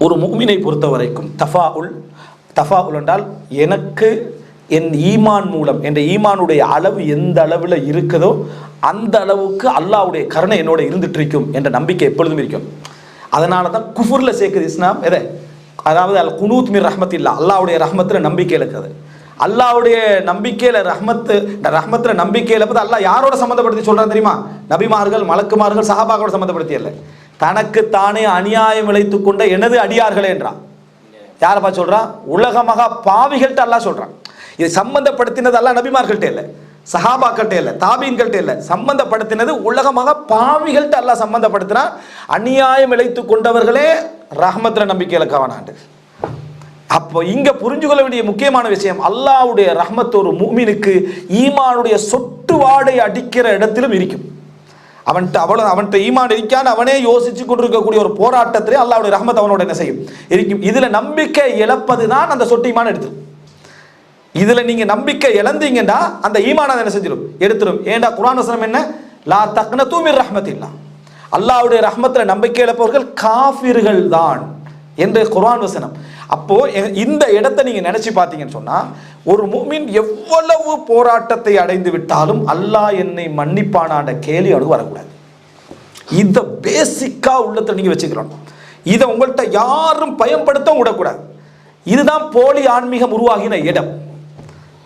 ஒரு முஃமினை பொறுத்த வரைக்கும் தஃபாஉல் என்றால் எனக்கு என் ஈமான் மூலம் என்ற ஈமானுடைய அளவு எந்த அளவில் இருக்குதோ அந்த அளவுக்கு அல்லாஹ்வுடைய கருணை என்னோட இருந்துட்டு இருக்கும் என்ற நம்பிக்கை எப்பொழுதும் இருக்கும். அதனால தான் குஃபுரில் சேர்க்குது இஸ்லாம் எதை, அதாவது அல் குனூத் மிர் ரஹ்மத்தில்லா, அல்லாஹ்வுடைய ரஹ்மத்தில் நம்பிக்கை இருக்குது. அல்லாஹ்வுடைய நம்பிக்கையில் ரஹ்மத்தில் நம்பிக்கையில் பார்த்து அல்லாஹ் யாரோட சம்மந்தப்படுத்தி சொல்கிறான் தெரியுமா? நபிமார்கள், மலக்குமார்கள், சஹாபாக்களோட சம்மந்தப்படுத்தி இல்லை, தனக்கு தானே அநியாயம் இழைத்து கொண்ட எனது அடியார்களே என்றான். யாரப்பா சொல்றான்? உலக மகா பாவிகள்கிட்ட அல்லாஹ் சொல்றான். இது சம்பந்தப்படுத்தினது அல்லாஹ் நபிமார்கள்ட்ட இல்லை, சஹாபாக்கள்கிட்ட இல்லை, தாபீன்கள்ட்ட இல்லை, சம்பந்தப்படுத்தினது உலக மகா பாவிகள்கிட்ட அல்லாஹ் சம்பந்தப்படுத்தினா. அநியாயம் இழைத்து கொண்டவர்களே ரஹ்மத்துல நம்பிக்கை இழக்கவானாண்டு. அப்போ இங்க புரிஞ்சு கொள்ள வேண்டிய முக்கியமான விஷயம், அல்லாஹ்வுடைய ரஹ்மத் ஒரு முஃமினுக்கு ஈமானுடைய சொட்டு வாடை அடிக்கிற இடத்திலும் இருக்கும். அவன்கிட்ட ஈமான் இருக்கான்னு அவனே யோசிச்சு கொண்டிருக்கக்கூடிய ஒரு போராட்டத்திலே அல்லாஹ்வுடைய ரஹ்மத் அவனோட என்ன செய்யும் இருக்கும். இதுல நம்பிக்கை இழப்பது தான் அந்த சொட்டு ஈமான் எடுத்துரும். இதுல நீங்க நம்பிக்கை இழந்தீங்கன்னா அந்த ஈமான் அதை என்ன செஞ்சிடும், எடுத்துரும். ஏண்டா குர்ஆன் வசனம் என்ன, லா தக்னது மிர் ரஹ்மத்தில்லா, அல்லாஹ்வுடைய ரஹ்மத்துல நம்பிக்கை இழப்பவர்கள் காஃபிர்கள் தான் என்று குர்ஆன் வசனம். அப்போ இந்த இடத்தை நீங்க நினைச்சு பார்த்தீங்கன்னு சொன்னா, ஒரு முஃமின் எவ்வளவு போராட்டத்தை அடைந்து விட்டாலும் அல்லாஹ் என்னை மன்னிப்பானான்ற கேள்வி அவனுக்கு வரக்கூடாது. இதை பேசிக்கா உள்ளத்தை நீங்க வச்சுக்கிறோம். இதை உங்கள்கிட்ட யாரும் பயன்படுத்த விடக்கூடாது. இதுதான் போலி ஆன்மீகம் உருவாகின இடம்.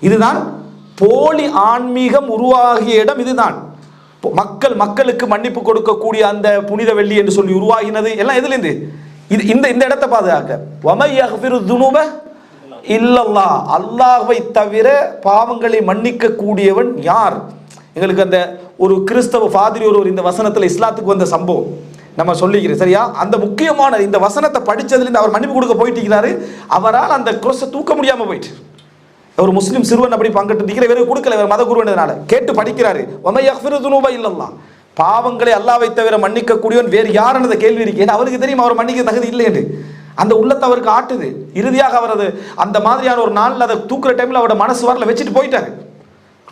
இதுதான் போலி ஆன்மீகம் உருவாகிய இடம். இதுதான் மக்களுக்கு மன்னிப்பு கொடுக்கக்கூடிய அந்த புனித வெள்ளி என்று சொல்லி உருவாகினது எல்லாம் எதுலேருந்து? இந்த இடத்தை பாதுகாக்க. வமை யக்ஃபிரு துனூப இல்லல்லாஹ், அல்லாஹ்வை தவிர பாவங்களை மன்னிக்க கூடியவன் யார்? எங்களுக்கு அந்த ஒரு கிறிஸ்தவ ஃபாதிரி ஒருவர் இந்த வசனத்தில் இஸ்லாத்துக்கு வந்த சம்பவம் நம்ம சொல்லிக்கிறேன், சரியா? அந்த முக்கியமான இந்த வசனத்தை படித்ததுலேருந்து அவர் மன்னிப்பு கொடுக்க போயிட்டு இருக்கிறாரு. அவரால் அந்த குரோஸை தூக்க முடியாமல் போயிட்டு, ஒரு முஸ்லீம் சிறுவன் அப்படி பங்கிட்டு இருக்கிற, இவருக்கு கொடுக்கல, இவர் மத குருவனால கேட்டு படிக்கிறாரு. வமை யக்ஃபிரு துனூப இல்லல்லாஹ், பாவங்களை அல்லாஹ்வை தவிர மன்னிக்க கூடியவன் வேறு யாருன்னு கேள்வி இருக்கு. ஏன்னா அவருக்கு தெரியும் அவர் மன்னிக்க தகுதி இல்லை என்று. அந்த உள்ளத்தை அவருக்கு ஆட்டுது. இறுதியாக அவரது அந்த மாதிரியான ஒரு நாளில் அதை தூக்குற டைமில் அவரோட மனசு வரல, வச்சுட்டு போயிட்டாரு.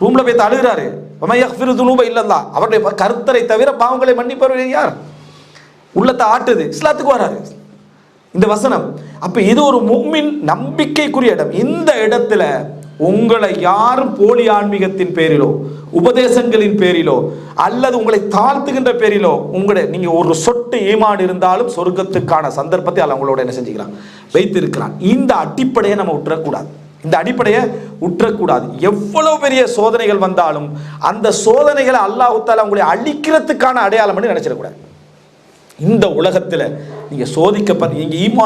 ரூம்ல போய் அழுகிறாரு. வமை யக்ஃபிரு துனூப இல்லல்லாஹ், அவருடைய கர்த்தரை தவிர பாவங்களை மன்னிப்பவர் யார்? உள்ளத்தை ஆட்டுது. இஸ்லாத்துக்கு வராரு இந்த வசனம். அப்ப இது ஒரு முஃமின் நம்பிக்கைக்குரிய இடம். இந்த இடத்துல உங்களை யாரும் போலி ஆன்மீகத்தின் பேரிலோ உபதேசங்களின் பேரிலோ அல்லது உங்களை தாழ்த்துகின்ற பேரிலோ நீங்க ஒரு சொட்டு ஈமான் இருந்தாலும் சொர்க்கத்துக்கான சந்தர்ப்பத்தை அல்ல உங்களோட என்ன செஞ்சுக்கிறான், வைத்திருக்கிறான். இந்த அடிப்படையை நம்ம விட்டுறக்கூடாது. இந்த அடிப்படையை விட்டுறக்கூடாது. எவ்வளவு பெரிய சோதனைகள் வந்தாலும் அந்த சோதனைகளை அல்லாஹ் தஆலா உங்களை அழிக்கிறதுக்கான அடையாளம் நினைச்சிடக்கூடாது. இந்த உலகத்துல நீங்க சோதிக்கப்பட்ட ஈமான்